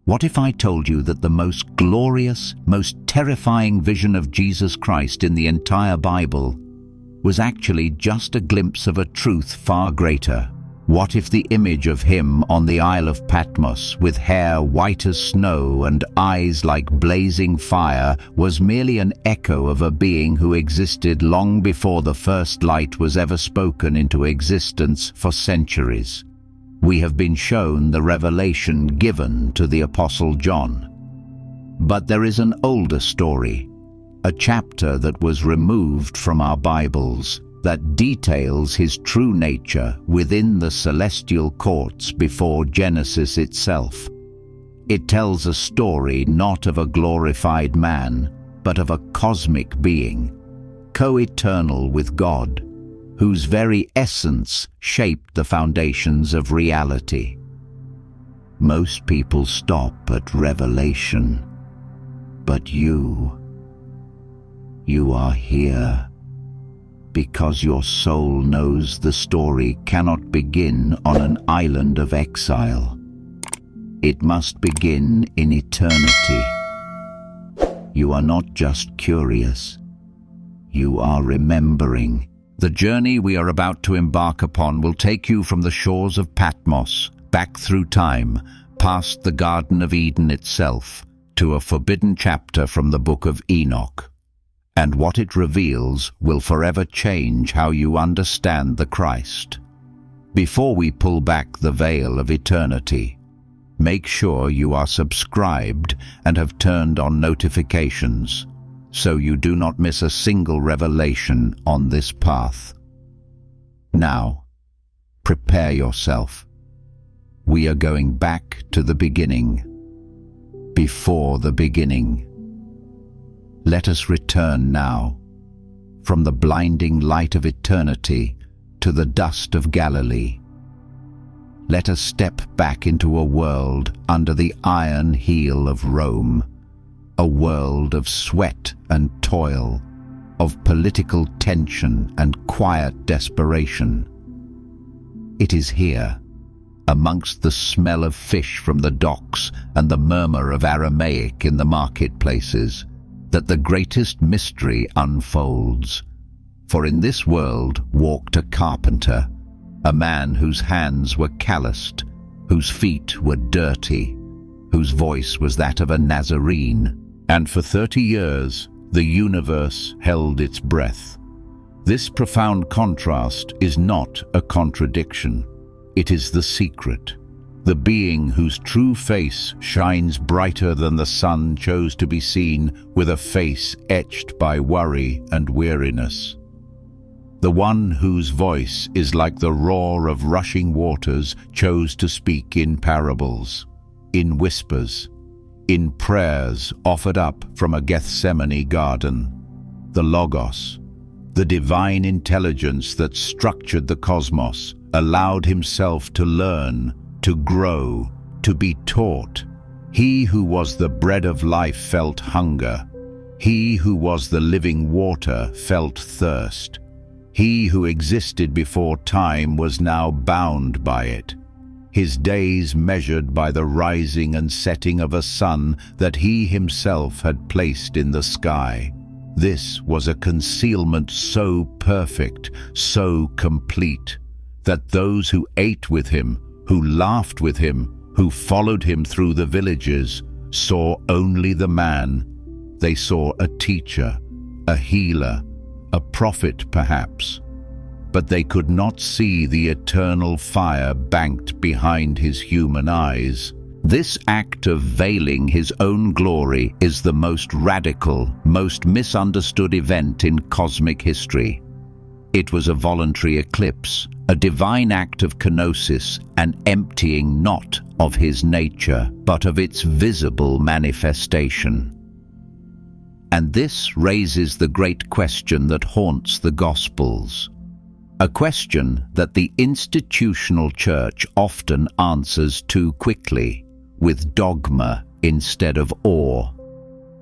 What if I told you that the most glorious, most terrifying vision of Jesus Christ in the entire Bible was actually just a glimpse of a truth far greater? What if the image of him on the Isle of Patmos, with hair white as snow and eyes like blazing fire, was merely an echo of a being who existed long before the first light was ever spoken into existence for centuries? We have been shown the revelation given to the Apostle John. But there is an older story, a chapter that was removed from our Bibles, that details his true nature within the celestial courts before Genesis itself. It tells a story not of a glorified man, but of a cosmic being, co-eternal with God, whose very essence shaped the foundations of reality. Most people stop at revelation, but you are here because your soul knows the story cannot begin on an island of exile. It must begin in eternity. You are not just curious, you are remembering. The journey we are about to embark upon will take you from the shores of Patmos, back through time, past the Garden of Eden itself, to a forbidden chapter from the Book of Enoch. And what it reveals will forever change how you understand the Christ. Before we pull back the veil of eternity, make sure you are subscribed and have turned on notifications, so you do not miss a single revelation on this path. Now, prepare yourself. We are going back to the beginning, before the beginning. Let us return now, from the blinding light of eternity to the dust of Galilee. Let us step back into a world under the iron heel of Rome, a world of sweat and toil, of political tension and quiet desperation. It is here, amongst the smell of fish from the docks and the murmur of Aramaic in the marketplaces, that the greatest mystery unfolds. For in this world walked a carpenter, a man whose hands were calloused, whose feet were dirty, whose voice was that of a Nazarene. And for 30 years, the universe held its breath. This profound contrast is not a contradiction. It is the secret. The being whose true face shines brighter than the sun chose to be seen with a face etched by worry and weariness. The one whose voice is like the roar of rushing waters chose to speak in parables, in whispers, in prayers offered up from a Gethsemane garden. The Logos, the divine intelligence that structured the cosmos, allowed himself to learn, to grow, to be taught. He who was the bread of life felt hunger. He who was the living water felt thirst. He who existed before time was now bound by it, his days measured by the rising and setting of a sun that he himself had placed in the sky. This was a concealment so perfect, so complete, that those who ate with him, who laughed with him, who followed him through the villages, saw only the man. They saw a teacher, a healer, a prophet perhaps, but they could not see the eternal fire banked behind his human eyes. This act of veiling his own glory is the most radical, most misunderstood event in cosmic history. It was a voluntary eclipse, a divine act of kenosis, an emptying not of his nature, but of its visible manifestation. And this raises the great question that haunts the Gospels, a question that the institutional church often answers too quickly, with dogma instead of awe.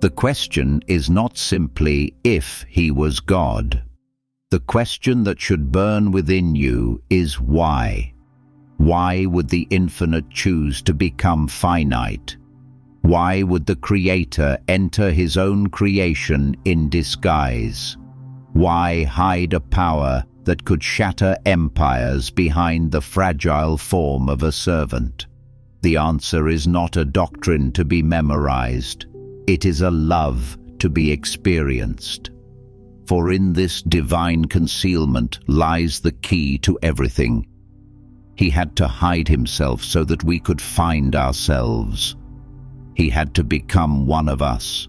The question is not simply if he was God. The question that should burn within you is why. Why would the infinite choose to become finite? Why would the Creator enter his own creation in disguise? Why hide a power that could shatter empires behind the fragile form of a servant? The answer is not a doctrine to be memorized. It is a love to be experienced. For in this divine concealment lies the key to everything. He had to hide himself so that we could find ourselves. He had to become one of us,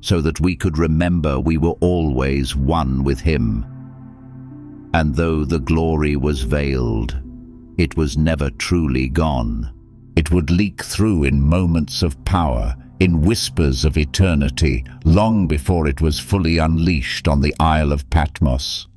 so that we could remember we were always one with him. And though the glory was veiled, it was never truly gone. It would leak through in moments of power, in whispers of eternity, long before it was fully unleashed on the Isle of Patmos.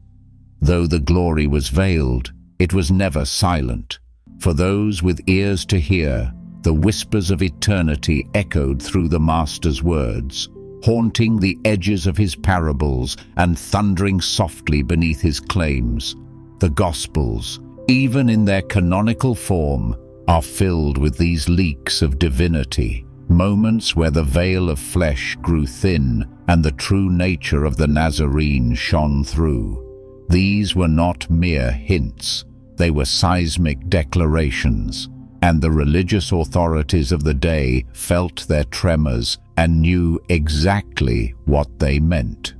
Though the glory was veiled, it was never silent. For those with ears to hear, the whispers of eternity echoed through the Master's words, haunting the edges of his parables and thundering softly beneath his claims. The Gospels, even in their canonical form, are filled with these leaks of divinity, moments where the veil of flesh grew thin and the true nature of the Nazarene shone through. These were not mere hints, they were seismic declarations, and the religious authorities of the day felt their tremors and knew exactly what they meant.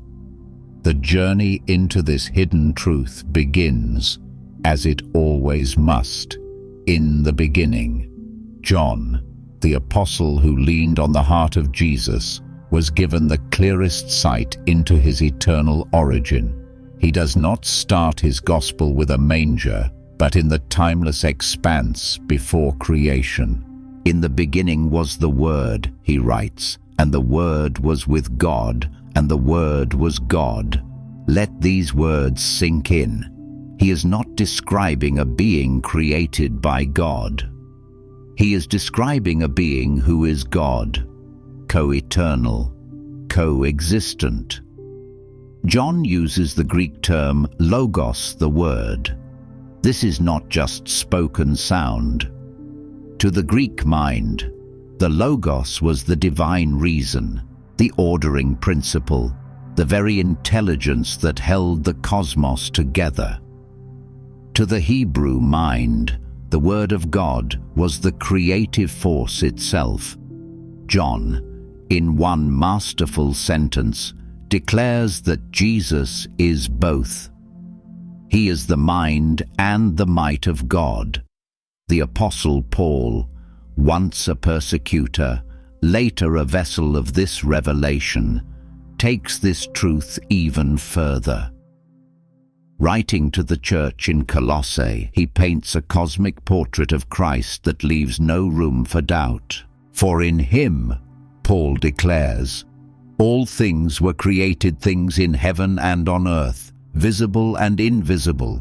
The journey into this hidden truth begins, as it always must, in the beginning. John, the apostle who leaned on the heart of Jesus, was given the clearest sight into his eternal origin. He does not start his gospel with a manger, but in the timeless expanse before creation. In the beginning was the Word, he writes, and the Word was with God, and the Word was God. Let these words sink in. He is not describing a being created by God. He is describing a being who is God, co-eternal, co-existent. John uses the Greek term logos, the word. This is not just spoken sound. To the Greek mind, the logos was the divine reason, the ordering principle, the very intelligence that held the cosmos together. To the Hebrew mind, the Word of God was the creative force itself. John, in one masterful sentence, declares that Jesus is both. He is the mind and the might of God. The Apostle Paul, once a persecutor, later a vessel of this revelation, takes this truth even further. Writing to the church in Colossae, he paints a cosmic portrait of Christ that leaves no room for doubt. For in him, Paul declares, all things were created, things in heaven and on earth, visible and invisible,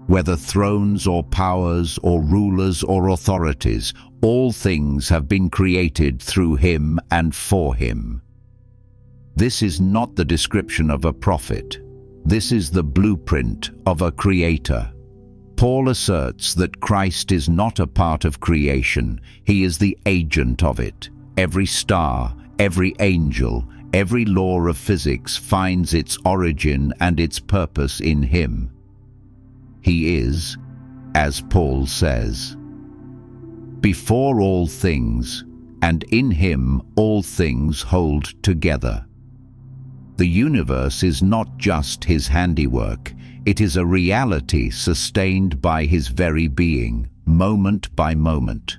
whether thrones or powers or rulers or authorities, all things have been created through him and for him. This is not the description of a prophet. This is the blueprint of a creator. Paul asserts that Christ is not a part of creation, he is the agent of it. Every star, every angel, every law of physics finds its origin and its purpose in him. He is, as Paul says, before all things, and in him all things hold together. The universe is not just his handiwork, it is a reality sustained by his very being, moment by moment.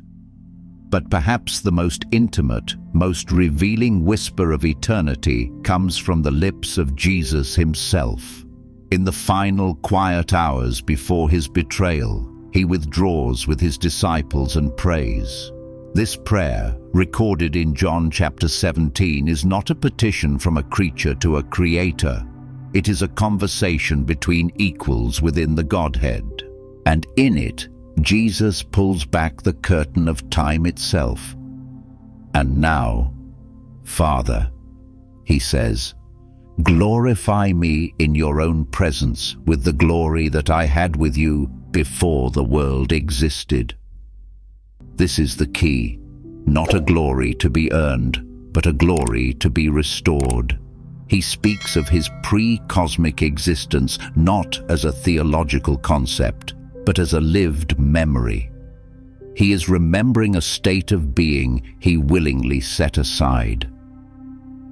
But perhaps the most intimate, most revealing whisper of eternity comes from the lips of Jesus himself. In the final quiet hours before his betrayal, he withdraws with his disciples and prays. This prayer, recorded in John chapter 17, is not a petition from a creature to a creator. It is a conversation between equals within the Godhead. And in it, Jesus pulls back the curtain of time itself. And now, Father, he says, glorify me in your own presence with the glory that I had with you before the world existed. This is the key. not a glory to be earned, but a glory to be restored. He speaks of his pre-cosmic existence not as a theological concept, but as a lived memory. He is remembering a state of being he willingly set aside.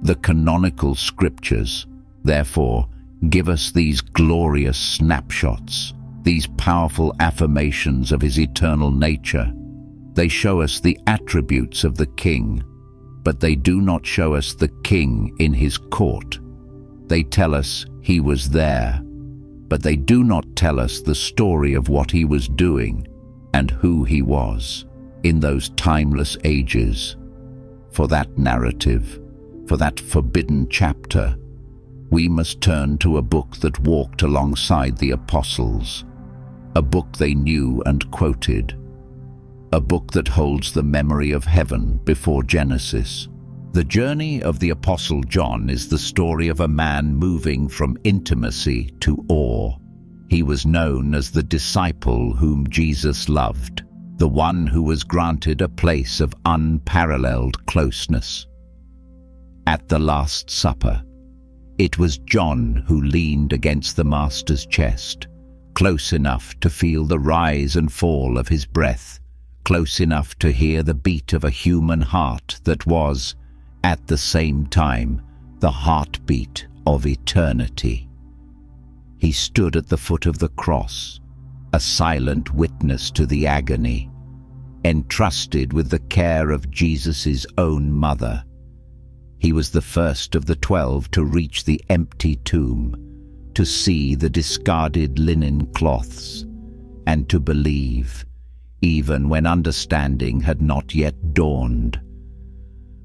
The canonical scriptures, therefore, give us these glorious snapshots, these powerful affirmations of his eternal nature. They show us the attributes of the King, but they do not show us the King in his court. They tell us he was there, but they do not tell us the story of what he was doing and who he was in those timeless ages. For that narrative, for that forbidden chapter, we must turn to a book that walked alongside the apostles, a book they knew and quoted, a book that holds the memory of heaven before Genesis. The journey of the Apostle John is the story of a man moving from intimacy to awe. He was known as the disciple whom Jesus loved, the one who was granted a place of unparalleled closeness. At the Last Supper, it was John who leaned against the Master's chest, close enough to feel the rise and fall of his breath, close enough to hear the beat of a human heart that was, at the same time, the heartbeat of eternity. He stood at the foot of the cross, a silent witness to the agony, entrusted with the care of Jesus' own mother. He was the first of the 12 to reach the empty tomb, to see the discarded linen cloths, and to believe, even when understanding had not yet dawned.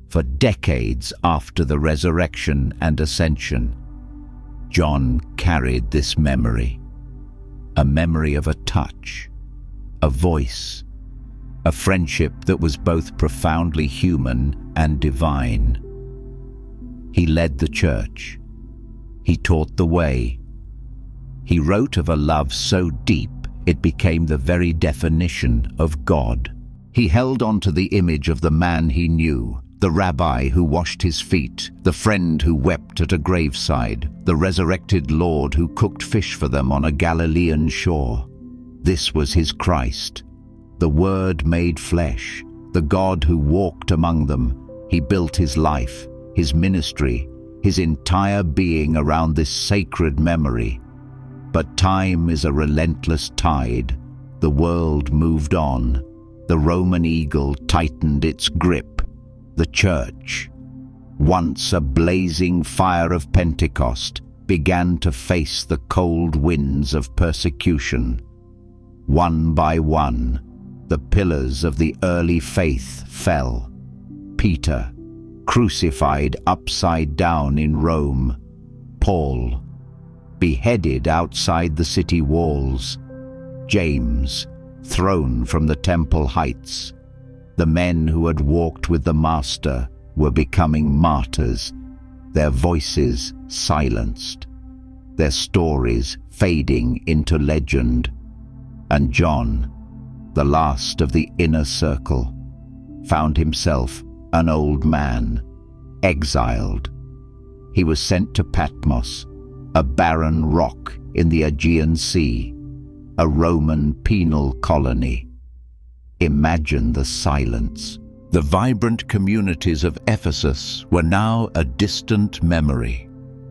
For decades after the resurrection and ascension, John carried this memory, a memory of a touch, a voice, a friendship that was both profoundly human and divine. He led the church. He taught the way. He wrote of a love so deep it became the very definition of God. He held on to the image of the man he knew, the rabbi who washed his feet, the friend who wept at a graveside, the resurrected Lord who cooked fish for them on a Galilean shore. This was his Christ, the Word made flesh, the God who walked among them. He built his life, his ministry, his entire being around this sacred memory. But time is a relentless tide. The world moved on. The Roman eagle tightened its grip. The church, once a blazing fire of Pentecost, began to face the cold winds of persecution. One by one, the pillars of the early faith fell. Peter, crucified upside down in Rome. Paul, beheaded outside the city walls. James, thrown from the temple heights. The men who had walked with the Master were becoming martyrs, their voices silenced, their stories fading into legend. And John, the last of the inner circle, found himself an old man, exiled. He was sent to Patmos, a barren rock in the Aegean Sea, a Roman penal colony. Imagine the silence. The vibrant communities of Ephesus were now a distant memory.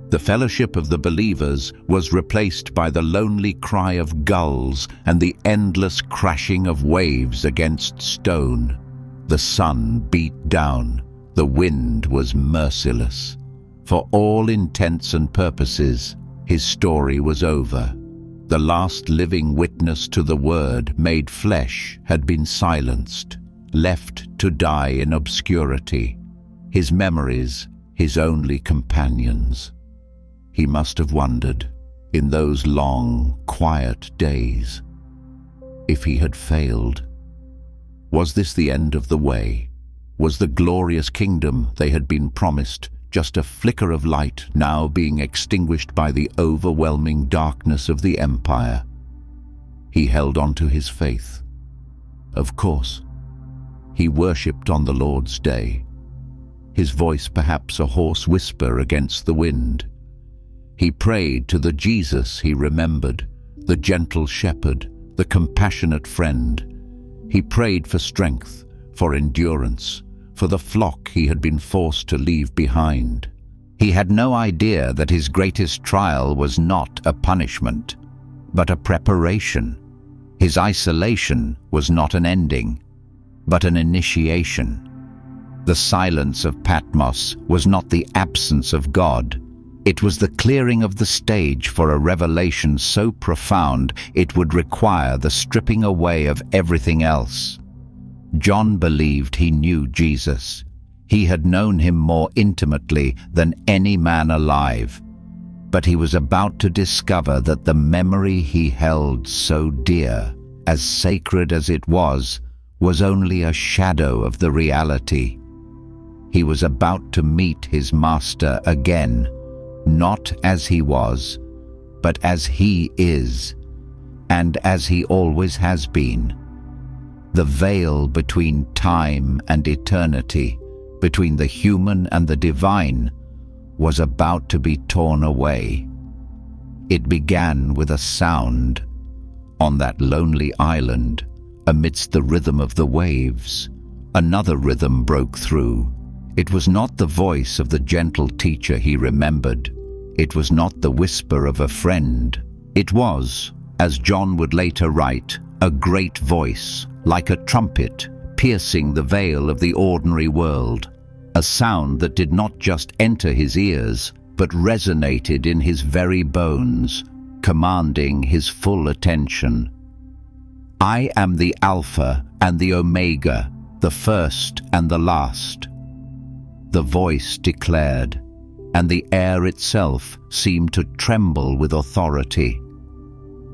The fellowship of the believers was replaced by the lonely cry of gulls and the endless crashing of waves against stone. The sun beat down. The wind was merciless. For all intents and purposes, his story was over. The last living witness to the Word made flesh had been silenced, left to die in obscurity. His memories, his only companions. He must have wondered, in those long, quiet days, if he had failed. Was this the end of the way? Was the glorious kingdom they had been promised just a flicker of light now being extinguished by the overwhelming darkness of the empire? He held on to his faith. Of course. He worshipped on the Lord's day, his voice perhaps a hoarse whisper against the wind. He prayed to the Jesus he remembered, the gentle shepherd, the compassionate friend. He prayed for strength, for endurance, for the flock he had been forced to leave behind. He had no idea that his greatest trial was not a punishment, but a preparation. His isolation was not an ending, but an initiation. The silence of Patmos was not the absence of God. It was the clearing of the stage for a revelation so profound it would require the stripping away of everything else. John believed he knew Jesus. He had known him more intimately than any man alive. But he was about to discover that the memory he held so dear, as sacred as it was only a shadow of the reality. He was about to meet his master again, not as he was, but as he is, and as he always has been. The veil between time and eternity, between the human and the divine, was about to be torn away. It began with a sound. On that lonely island, amidst the rhythm of the waves, another rhythm broke through. It was not the voice of the gentle teacher he remembered. It was not the whisper of a friend. It was, as John would later write, a great voice, like a trumpet, piercing the veil of the ordinary world. A sound that did not just enter his ears, but resonated in his very bones, commanding his full attention. "I am the Alpha and the Omega, the first and the last," the voice declared, and the air itself seemed to tremble with authority.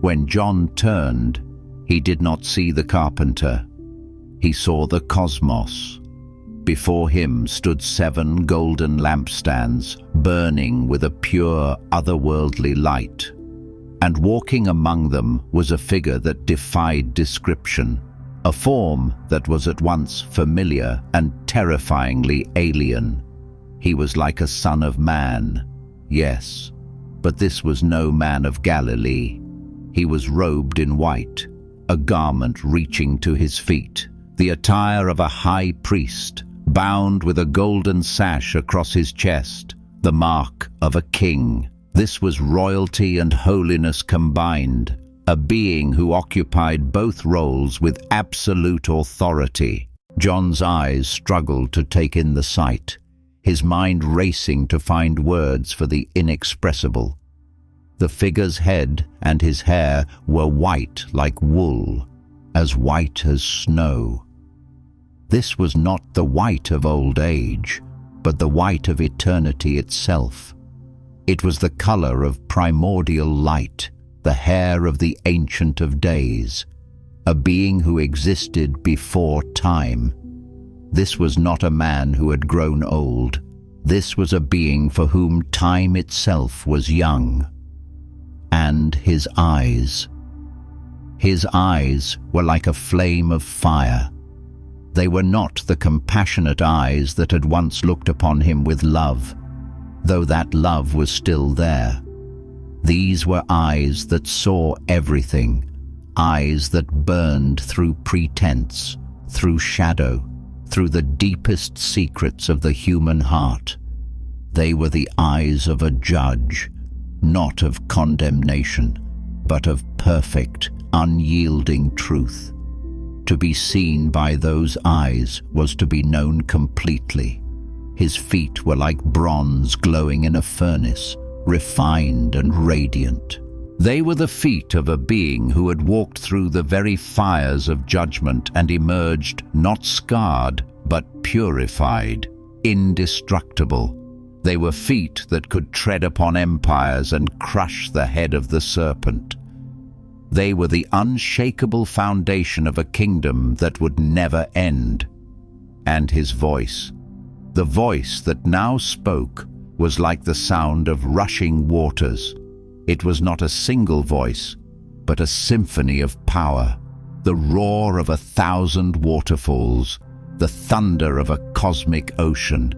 When John turned, he did not see the carpenter. He saw the cosmos. Before him stood 7 golden lampstands, burning with a pure, otherworldly light. And walking among them was a figure that defied description, a form that was at once familiar and terrifyingly alien. He was like a son of man, yes, but this was no man of Galilee. He was robed in white, a garment reaching to his feet, the attire of a high priest, bound with a golden sash across his chest, the mark of a king. This was royalty and holiness combined, a being who occupied both roles with absolute authority. John's eyes struggled to take in the sight, his mind racing to find words for the inexpressible. The figure's head and his hair were white like wool, as white as snow. This was not the white of old age, but the white of eternity itself. It was the color of primordial light, the hair of the Ancient of Days, a being who existed before time. This was not a man who had grown old. This was a being for whom time itself was young. And his eyes. His eyes were like a flame of fire. They were not the compassionate eyes that had once looked upon him with love, though that love was still there. These were eyes that saw everything, eyes that burned through pretense, through shadow, through the deepest secrets of the human heart. They were the eyes of a judge, not of condemnation, but of perfect, unyielding truth. To be seen by those eyes was to be known completely. His feet were like bronze glowing in a furnace, refined and radiant. They were the feet of a being who had walked through the very fires of judgment and emerged not scarred, but purified, indestructible. They were feet that could tread upon empires and crush the head of the serpent. They were the unshakable foundation of a kingdom that would never end. And his voice, the voice that now spoke, was like the sound of rushing waters. It was not a single voice, but a symphony of power, the roar of 1,000 waterfalls, the thunder of a cosmic ocean.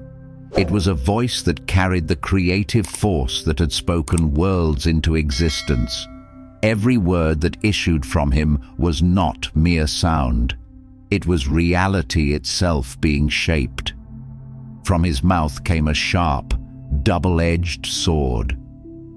It was a voice that carried the creative force that had spoken worlds into existence. Every word that issued from him was not mere sound. It was reality itself being shaped. From his mouth came a sharp, double-edged sword.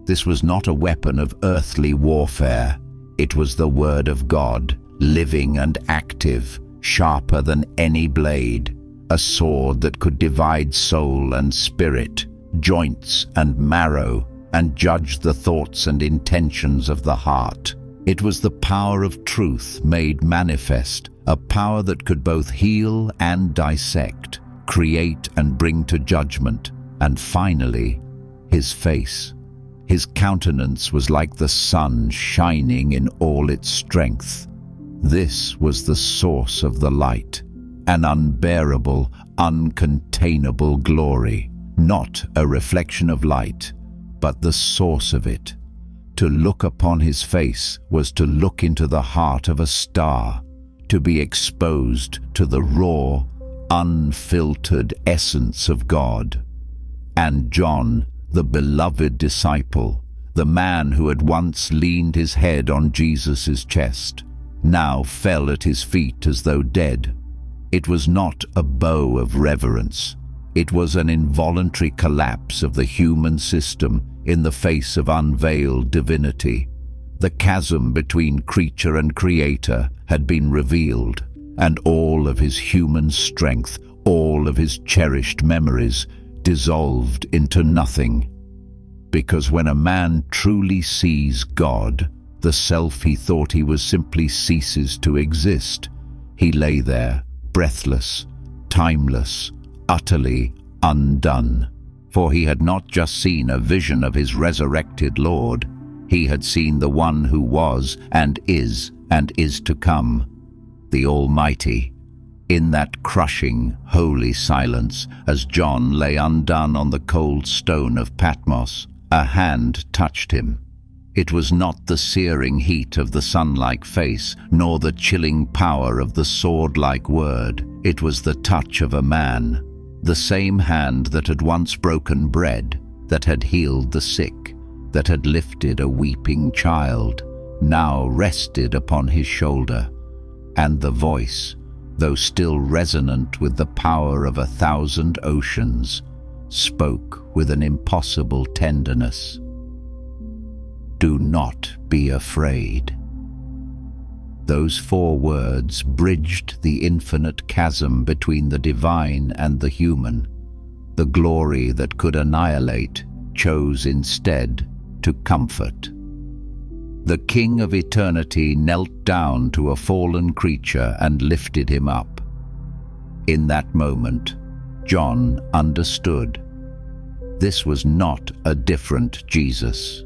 This was not a weapon of earthly warfare. It was the word of God, living and active, sharper than any blade, a sword that could divide soul and spirit, joints and marrow, and judge the thoughts and intentions of the heart. It was the power of truth made manifest, a power that could both heal and dissect, create and bring to judgment. And finally, his face. His countenance was like the sun shining in all its strength. This was the source of the light, an unbearable, uncontainable glory, not a reflection of light, but the source of it. To look upon his face was to look into the heart of a star, to be exposed to the raw, unfiltered essence of God. And John, the beloved disciple, the man who had once leaned his head on Jesus' chest, now fell at his feet as though dead. It was not a bow of reverence. It was an involuntary collapse of the human system in the face of unveiled divinity. The chasm between creature and creator had been revealed, and all of his human strength, all of his cherished memories, dissolved into nothing. Because when a man truly sees God, the self he thought he was simply ceases to exist. He lay there, breathless, timeless, utterly undone. For he had not just seen a vision of his resurrected Lord, he had seen the one who was and is to come, the Almighty. In that crushing, holy silence, as John lay undone on the cold stone of Patmos, a hand touched him. It was not the searing heat of the sun-like face, nor the chilling power of the sword-like word. It was the touch of a man, the same hand that had once broken bread, that had healed the sick, that had lifted a weeping child, now rested upon his shoulder. And the voice, though still resonant with the power of 1,000 oceans, spoke with an impossible tenderness. "Do not be afraid." Those 4 words bridged the infinite chasm between the divine and the human. The glory that could annihilate chose instead to comfort. The King of Eternity knelt down to a fallen creature and lifted him up. In that moment, John understood. This was not a different Jesus.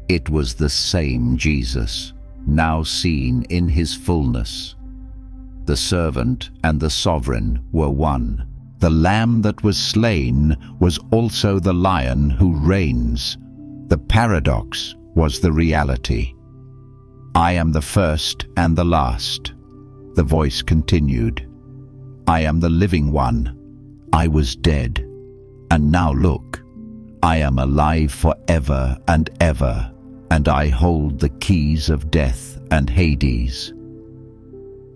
It was the same Jesus, now seen in his fullness. The servant and the sovereign were one. The Lamb that was slain was also the Lion who reigns. The paradox was the reality. "I am the first and the last," the voice continued. "I am the living one. I was dead, and now look, I am alive forever and ever, and I hold the keys of death and Hades."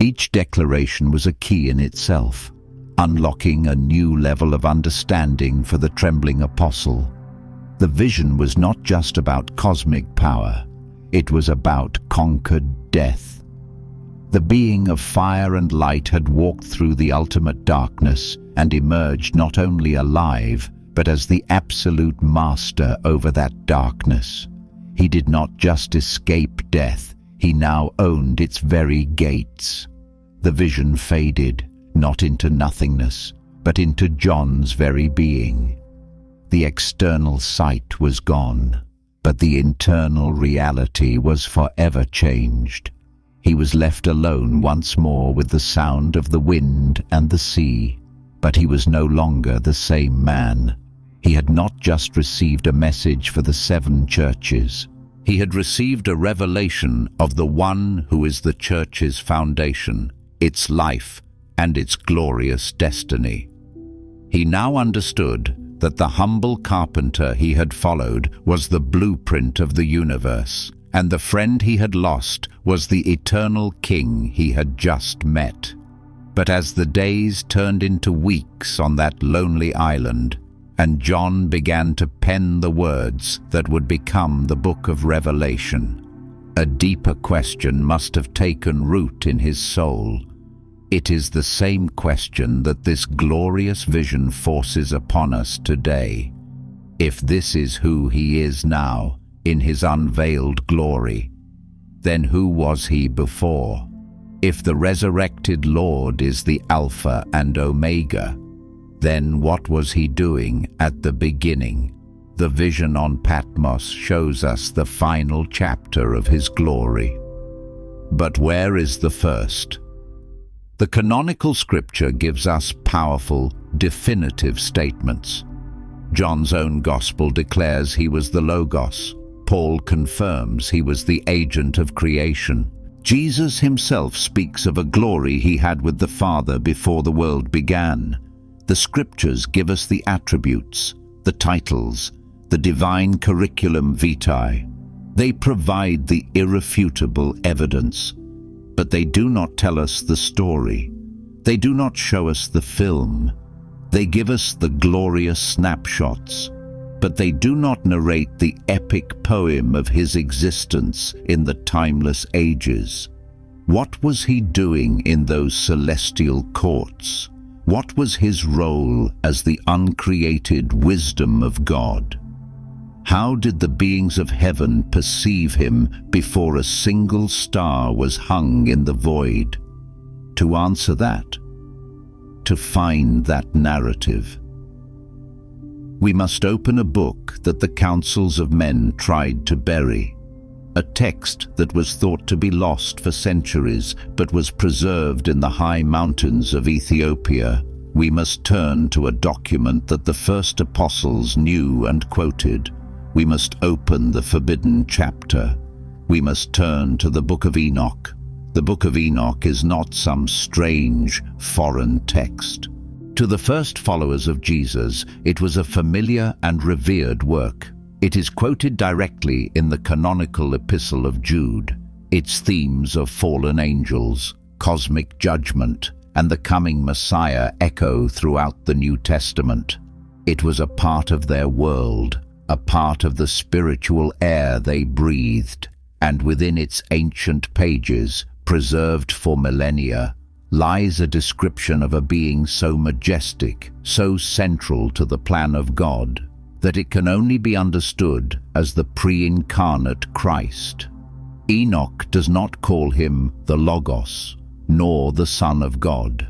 Each declaration was a key in itself, unlocking a new level of understanding for the trembling apostle. The vision was not just about cosmic power, it was about conquered death. The being of fire and light had walked through the ultimate darkness and emerged not only alive, but as the absolute master over that darkness. He did not just escape death, he now owned its very gates. The vision faded, not into nothingness, but into John's very being. The external sight was gone, but the internal reality was forever changed. He was left alone once more with the sound of the wind and the sea, but he was no longer the same man. He had not just received a message for the 7 churches. He had received a revelation of the one who is the church's foundation, its life, and its glorious destiny. He now understood that the humble carpenter he had followed was the blueprint of the universe, and the friend he had lost was the eternal king he had just met. But as the days turned into weeks on that lonely island, and John began to pen the words that would become the Book of Revelation, a deeper question must have taken root in his soul. It is the same question that this glorious vision forces upon us today. If this is who he is now, in his unveiled glory, then who was he before? If the resurrected Lord is the Alpha and Omega, then what was he doing at the beginning? The vision on Patmos shows us the final chapter of his glory. But where is the first? The canonical scripture gives us powerful, definitive statements. John's own gospel declares he was the Logos. Paul confirms he was the agent of creation. Jesus himself speaks of a glory he had with the Father before the world began. The scriptures give us the attributes, the titles, the divine curriculum vitae. They provide the irrefutable evidence, but they do not tell us the story. They do not show us the film. They give us the glorious snapshots, but they do not narrate the epic poem of his existence in the timeless ages. What was he doing in those celestial courts? What was his role as the uncreated wisdom of God? How did the beings of heaven perceive him before a single star was hung in the void? To answer that, to find that narrative, we must open a book that the councils of men tried to bury, a text that was thought to be lost for centuries but was preserved in the high mountains of Ethiopia. We must turn to a document that the first apostles knew and quoted. We must open the forbidden chapter. We must turn to the Book of Enoch. The Book of Enoch is not some strange, foreign text. To the first followers of Jesus, it was a familiar and revered work. It is quoted directly in the canonical Epistle of Jude. Its themes of fallen angels, cosmic judgment, and the coming Messiah echo throughout the New Testament. It was a part of their world, a part of the spiritual air they breathed, and within its ancient pages, preserved for millennia, lies a description of a being so majestic, so central to the plan of God, that it can only be understood as the pre-incarnate Christ. Enoch does not call him the Logos, nor the Son of God.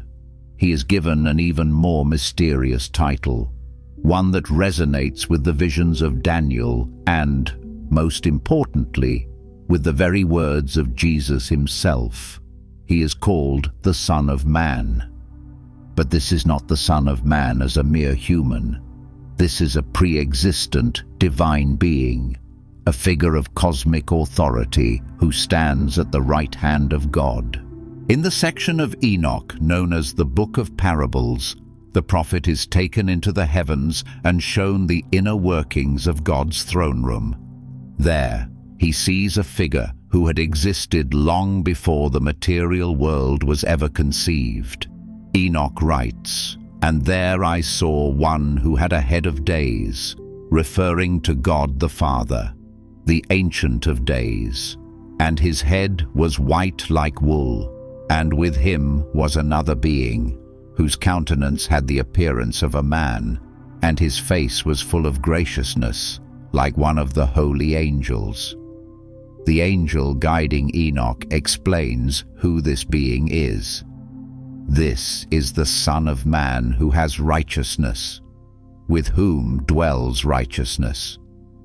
He is given an even more mysterious title, one that resonates with the visions of Daniel and, most importantly, with the very words of Jesus himself. He is called the Son of Man. But this is not the Son of Man as a mere human. This is a pre-existent divine being, a figure of cosmic authority who stands at the right hand of God. In the section of Enoch known as the Book of Parables, the prophet is taken into the heavens and shown the inner workings of God's throne room. There, he sees a figure who had existed long before the material world was ever conceived. Enoch writes, "And there I saw one who had a head of days," referring to God the Father, the Ancient of Days. "And his head was white like wool, and with him was another being, whose countenance had the appearance of a man, and his face was full of graciousness, like one of the holy angels." The angel guiding Enoch explains who this being is. This is the Son of Man who has righteousness, with whom dwells righteousness,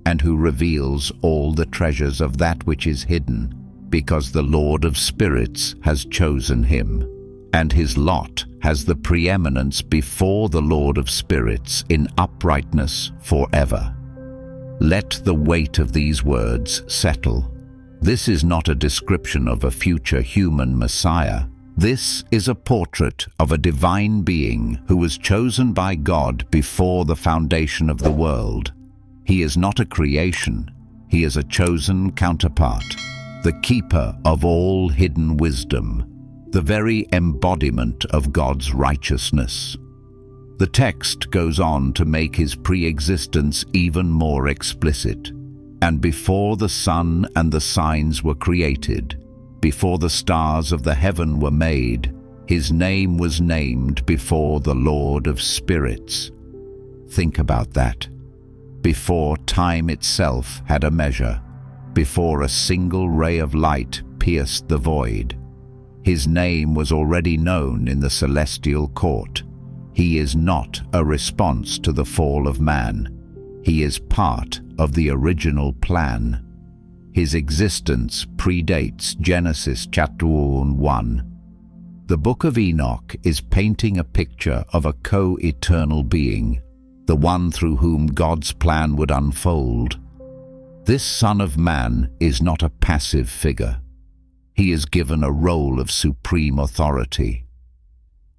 and who reveals all the treasures of that which is hidden, because the Lord of spirits has chosen him, and his lot has the preeminence before the Lord of spirits in uprightness forever. Let the weight of these words settle. This is not a description of a future human Messiah. This is a portrait of a divine being who was chosen by God before the foundation of the world. He is not a creation, he is a chosen counterpart, the keeper of all hidden wisdom, the very embodiment of God's righteousness. The text goes on to make his pre-existence even more explicit. And before the sun and the signs were created, before the stars of the heaven were made, his name was named before the Lord of spirits. Think about that. Before time itself had a measure, before a single ray of light pierced the void, his name was already known in the celestial court. He is not a response to the fall of man. He is part of the original plan. His existence predates Genesis chapter 1. The Book of Enoch is painting a picture of a co-eternal being, the one through whom God's plan would unfold. This Son of Man is not a passive figure. He is given a role of supreme authority.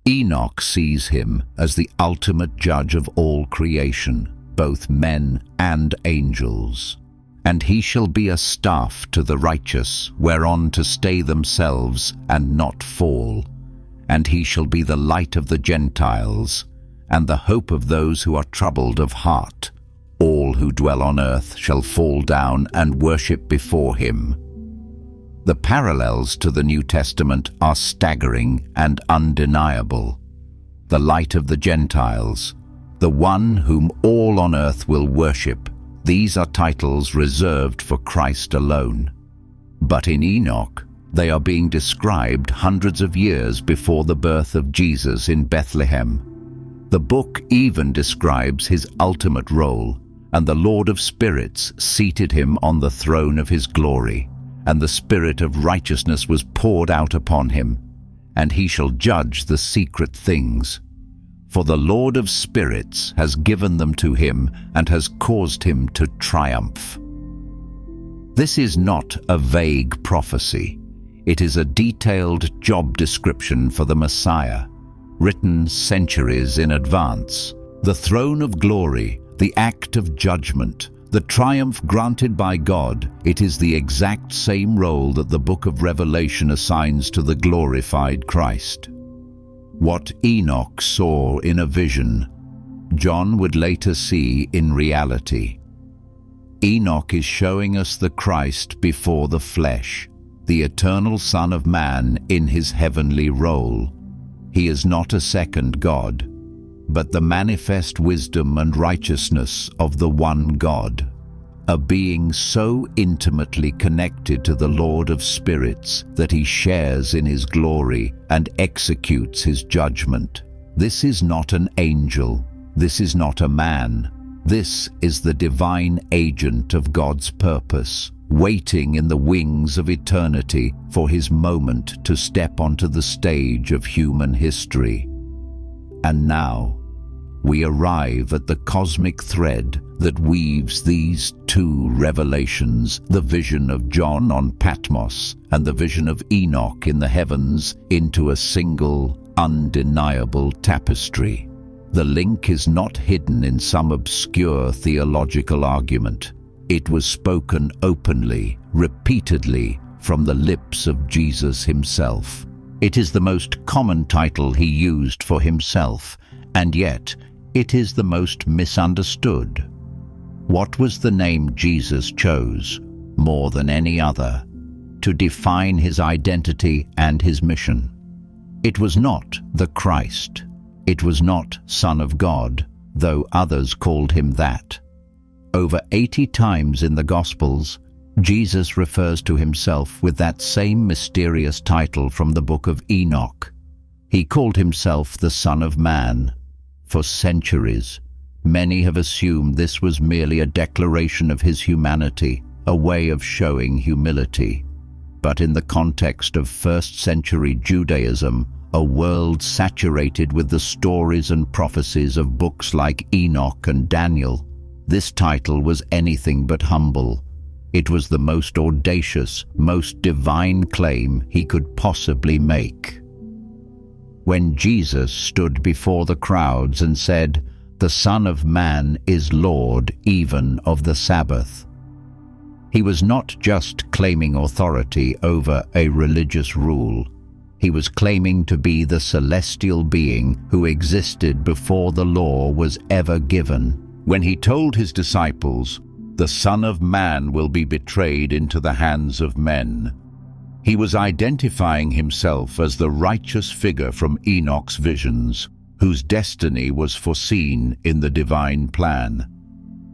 Enoch sees him as the ultimate judge of all creation, both men and angels. And he shall be a staff to the righteous, whereon to stay themselves and not fall. And he shall be the light of the Gentiles, and the hope of those who are troubled of heart. All who dwell on earth shall fall down and worship before him. The parallels to the New Testament are staggering and undeniable. The light of the Gentiles, the one whom all on earth will worship. These are titles reserved for Christ alone. But in Enoch, they are being described hundreds of years before the birth of Jesus in Bethlehem. The book even describes his ultimate role, and the Lord of Spirits seated him on the throne of his glory, and the Spirit of righteousness was poured out upon him, and he shall judge the secret things. For the Lord of Spirits has given them to him and has caused him to triumph. This is not a vague prophecy. It is a detailed job description for the Messiah, written centuries in advance. The throne of glory, the act of judgment, the triumph granted by God, it is the exact same role that the book of Revelation assigns to the glorified Christ. What Enoch saw in a vision, John would later see in reality. Enoch is showing us the Christ before the flesh, the eternal Son of Man in his heavenly role. He is not a second God, but the manifest wisdom and righteousness of the one God, a being so intimately connected to the Lord of Spirits that he shares in his glory and executes his judgment. This is not an angel. This is not a man. This is the divine agent of God's purpose, waiting in the wings of eternity for his moment to step onto the stage of human history. And now, we arrive at the cosmic thread that weaves these two revelations, the vision of John on Patmos and the vision of Enoch in the heavens, into a single, undeniable tapestry. The link is not hidden in some obscure theological argument. It was spoken openly, repeatedly, from the lips of Jesus himself. It is the most common title he used for himself, and yet it is the most misunderstood. What was the name Jesus chose, more than any other, to define his identity and his mission? It was not the Christ. It was not Son of God, though others called him that. Over 80 times in the Gospels, Jesus refers to himself with that same mysterious title from the Book of Enoch. He called himself the Son of Man. For centuries, many have assumed this was merely a declaration of his humanity, a way of showing humility. But in the context of first-century Judaism, a world saturated with the stories and prophecies of books like Enoch and Daniel, this title was anything but humble. It was the most audacious, most divine claim he could possibly make. when Jesus stood before the crowds and said, "The Son of Man is Lord even of the Sabbath." He was not just claiming authority over a religious rule. He was claiming to be the celestial being who existed before the law was ever given. When he told his disciples, "The Son of Man will be betrayed into the hands of men," he was identifying himself as the righteous figure from Enoch's visions, whose destiny was foreseen in the divine plan.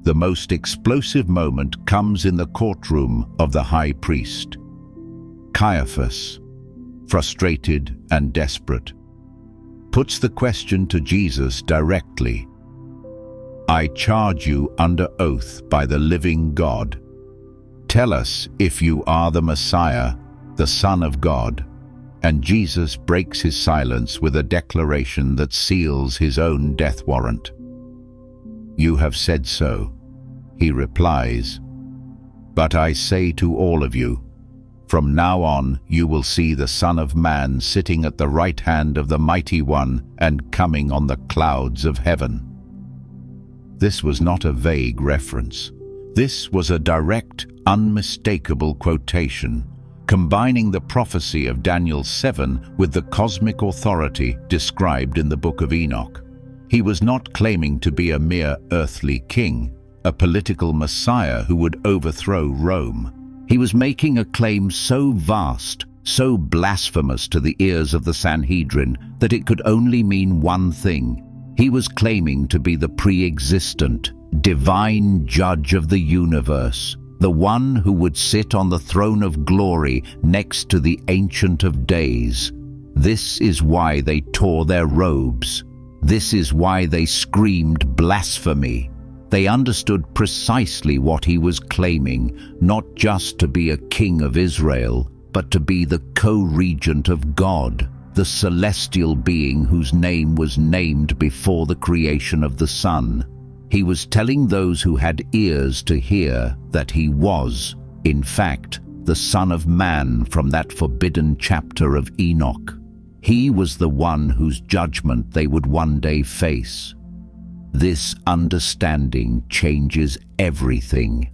The most explosive moment comes in the courtroom of the high priest. Caiaphas, frustrated and desperate, puts the question to Jesus directly. "I charge you under oath by the living God. Tell us if you are the Messiah, the Son of God." And Jesus breaks his silence with a declaration that seals his own death warrant. "You have said so," he replies. "But I say to all of you, from now on you will see the Son of Man sitting at the right hand of the Mighty One and coming on the clouds of heaven." This was not a vague reference. This was a direct, unmistakable quotation, combining the prophecy of Daniel 7 with the cosmic authority described in the Book of Enoch. He was not claiming to be a mere earthly king, a political messiah who would overthrow Rome. He was making a claim so vast, so blasphemous to the ears of the Sanhedrin that it could only mean one thing. He was claiming to be the pre-existent, divine judge of the universe, the one who would sit on the throne of glory next to the Ancient of Days. This is why they tore their robes. This is why they screamed blasphemy. They understood precisely what he was claiming, not just to be a king of Israel, but to be the co-regent of God, the celestial being whose name was named before the creation of the sun. He was telling those who had ears to hear that he was, in fact, the Son of Man from that forbidden chapter of Enoch. He was the one whose judgment they would one day face. This understanding changes everything.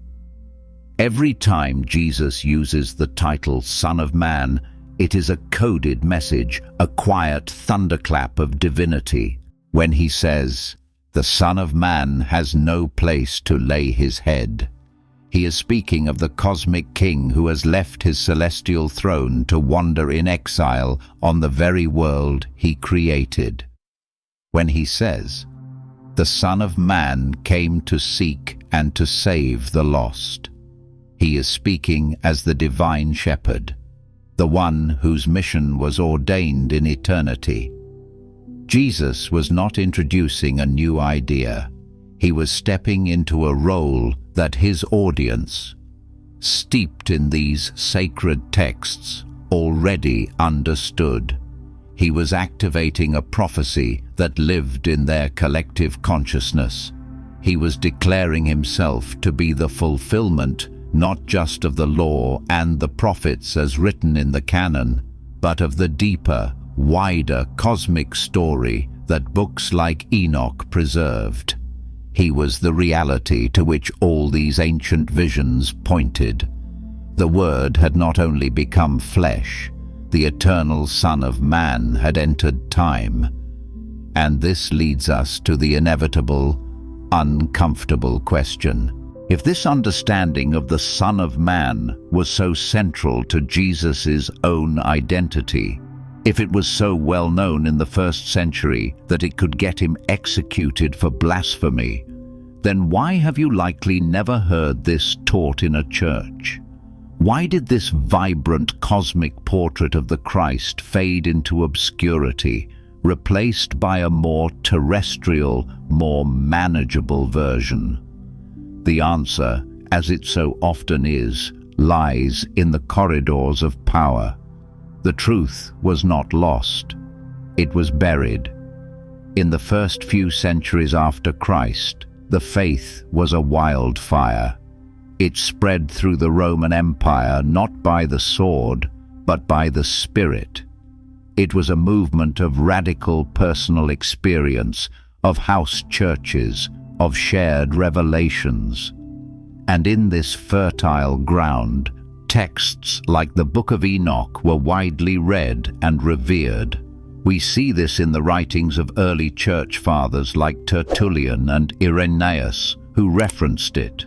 Every time Jesus uses the title Son of Man, it is a coded message, a quiet thunderclap of divinity. When he says, "The Son of Man has no place to lay his head," he is speaking of the cosmic king who has left his celestial throne to wander in exile on the very world he created. When he says, "The Son of Man came to seek and to save the lost," he is speaking as the divine shepherd, the one whose mission was ordained in eternity. Jesus was not introducing a new idea. He was stepping into a role that his audience, steeped in these sacred texts, already understood. He was activating a prophecy that lived in their collective consciousness. He was declaring himself to be the fulfillment not just of the law and the prophets as written in the canon, but of the deeper, wider cosmic story that books like Enoch preserved. He was the reality to which all these ancient visions pointed. The Word had not only become flesh, the eternal Son of Man had entered time. And this leads us to the inevitable, uncomfortable question. If this understanding of the Son of Man was so central to Jesus' own identity, if it was so well known in the first century that it could get him executed for blasphemy, then why have you likely never heard this taught in a church? Why did this vibrant cosmic portrait of the Christ fade into obscurity, replaced by a more terrestrial, more manageable version? The answer, as it so often is, lies in the corridors of power. The truth was not lost. It was buried. In the first few centuries after Christ, the faith was a wildfire. It spread through the Roman Empire not by the sword, but by the Spirit. It was a movement of radical personal experience, of house churches, of shared revelations. And in this fertile ground, texts like the Book of Enoch were widely read and revered. We see this in the writings of early church fathers like Tertullian and Irenaeus, who referenced it.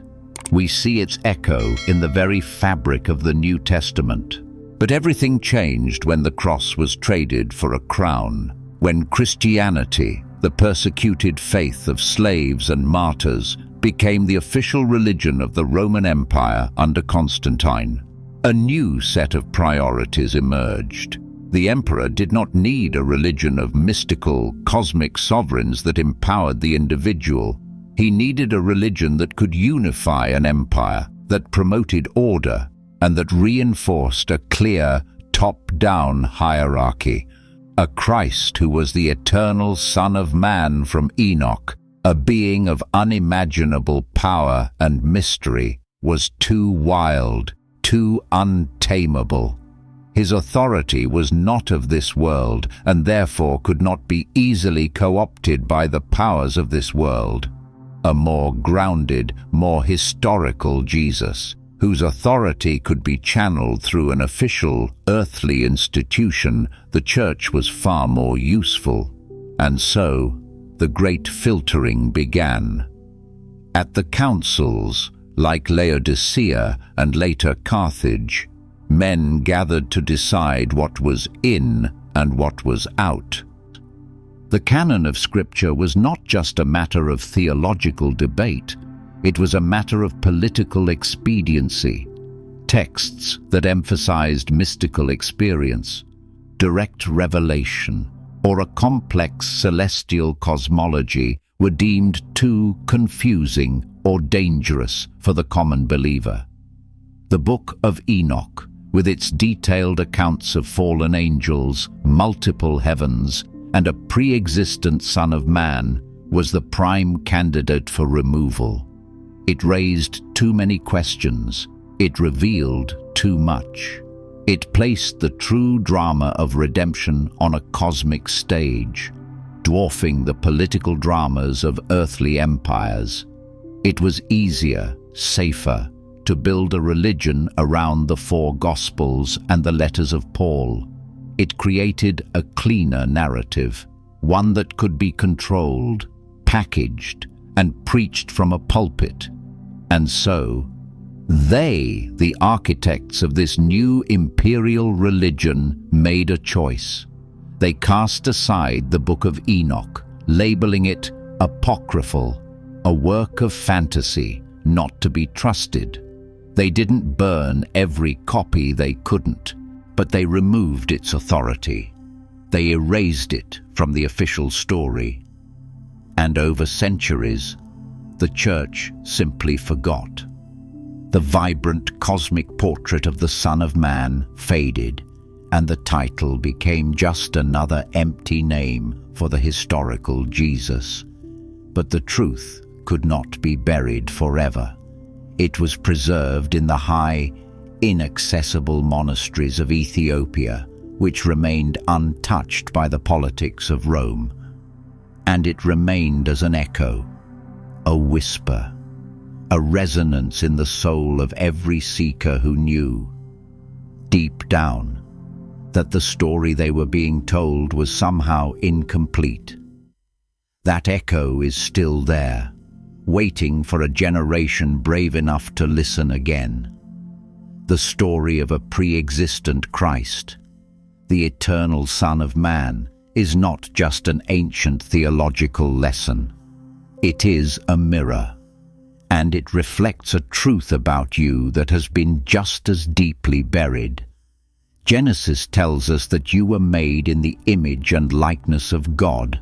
We see its echo in the very fabric of the New Testament. But everything changed when the cross was traded for a crown, when Christianity, the persecuted faith of slaves and martyrs, became the official religion of the Roman Empire under Constantine. A new set of priorities emerged. The emperor did not need a religion of mystical, cosmic sovereigns that empowered the individual. He needed a religion that could unify an empire, that promoted order, and that reinforced a clear, top-down hierarchy. A Christ who was the eternal Son of Man from Enoch, a being of unimaginable power and mystery, was too wild, too untamable. His authority was not of this world, and therefore could not be easily co-opted by the powers of this world. A more grounded, more historical Jesus, whose authority could be channeled through an official, earthly institution, the church was far more useful. And so, the great filtering began. At the councils, like Laodicea and later Carthage, men gathered to decide what was in and what was out. The canon of Scripture was not just a matter of theological debate, it was a matter of political expediency. Texts that emphasized mystical experience, direct revelation, or a complex celestial cosmology were deemed too confusing or dangerous for the common believer. The Book of Enoch, with its detailed accounts of fallen angels, multiple heavens, and a pre-existent Son of Man, was the prime candidate for removal. It raised too many questions. It revealed too much. It placed the true drama of redemption on a cosmic stage, dwarfing the political dramas of earthly empires. It was easier, safer, to build a religion around the four Gospels and the letters of Paul. It created a cleaner narrative, one that could be controlled, packaged, and preached from a pulpit. And so, they, the architects of this new imperial religion, made a choice. They cast aside the Book of Enoch, labeling it apocryphal, a work of fantasy, not to be trusted. They didn't burn every copy they couldn't, but they removed its authority. They erased it from the official story. And over centuries, the Church simply forgot. The vibrant cosmic portrait of the Son of Man faded, and the title became just another empty name for the historical Jesus. But the truth could not be buried forever. It was preserved in the high, inaccessible monasteries of Ethiopia, which remained untouched by the politics of Rome. And it remained as an echo, a whisper, a resonance in the soul of every seeker who knew, deep down, that the story they were being told was somehow incomplete. That echo is still there, waiting for a generation brave enough to listen again. The story of a pre-existent Christ, the eternal Son of Man, is not just an ancient theological lesson. It is a mirror, and it reflects a truth about you that has been just as deeply buried. Genesis tells us that you were made in the image and likeness of God.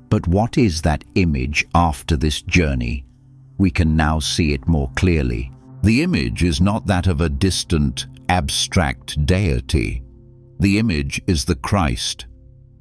But what is that image after this journey? We can now see it more clearly. The image is not that of a distant, abstract deity. The image is the Christ,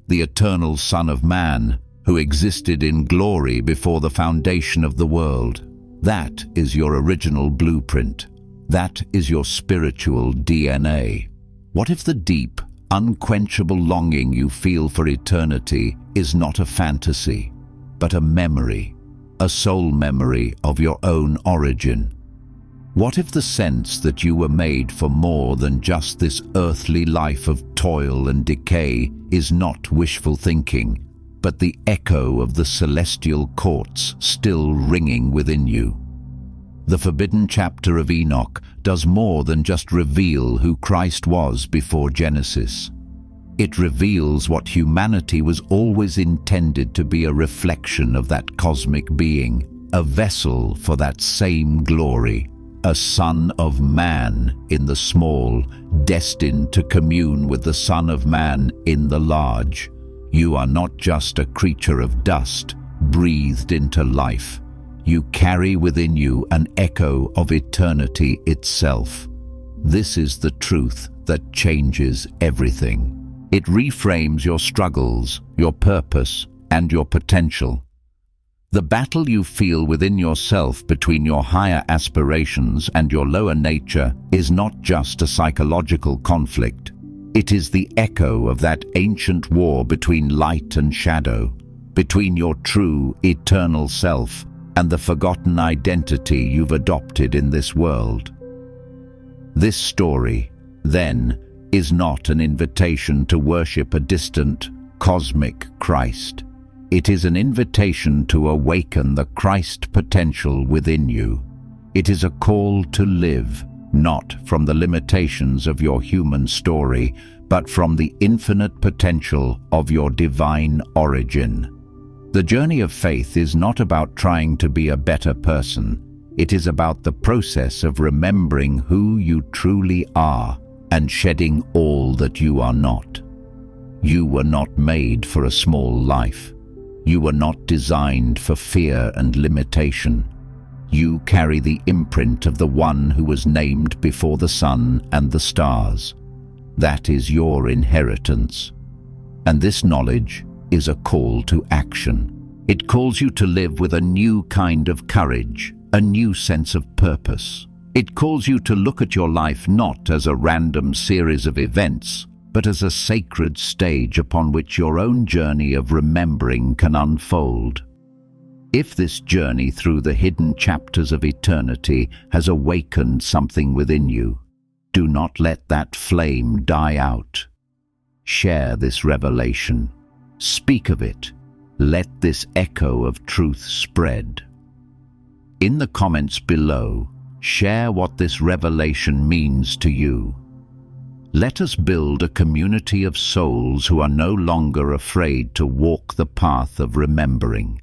the eternal Son of Man, who existed in glory before the foundation of the world. That is your original blueprint. That is your spiritual DNA. What if the deep, unquenchable longing you feel for eternity is not a fantasy, but a memory, a soul memory of your own origin. What if the sense that you were made for more than just this earthly life of toil and decay is not wishful thinking, but the echo of the celestial courts still ringing within you? The forbidden chapter of Enoch does more than just reveal who Christ was before Genesis. It reveals what humanity was always intended to be, a reflection of that cosmic being, a vessel for that same glory, a son of man in the small, destined to commune with the Son of Man in the large. You are not just a creature of dust, breathed into life. You carry within you an echo of eternity itself. This is the truth that changes everything. It reframes your struggles, your purpose, and your potential. The battle you feel within yourself between your higher aspirations and your lower nature is not just a psychological conflict. It is the echo of that ancient war between light and shadow, between your true, eternal self and the forgotten identity you've adopted in this world. This story, then, is not an invitation to worship a distant, cosmic Christ. It is an invitation to awaken the Christ potential within you. It is a call to live, not from the limitations of your human story, but from the infinite potential of your divine origin. The journey of faith is not about trying to be a better person. It is about the process of remembering who you truly are and shedding all that you are not. You were not made for a small life. You were not designed for fear and limitation. You carry the imprint of the one who was named before the sun and the stars. That is your inheritance. And this knowledge is a call to action. It calls you to live with a new kind of courage, a new sense of purpose. It calls you to look at your life not as a random series of events, but as a sacred stage upon which your own journey of remembering can unfold. If this journey through the hidden chapters of eternity has awakened something within you, do not let that flame die out. Share this revelation. Speak of it. Let this echo of truth spread. In the comments below, share what this revelation means to you. Let us build a community of souls who are no longer afraid to walk the path of remembering.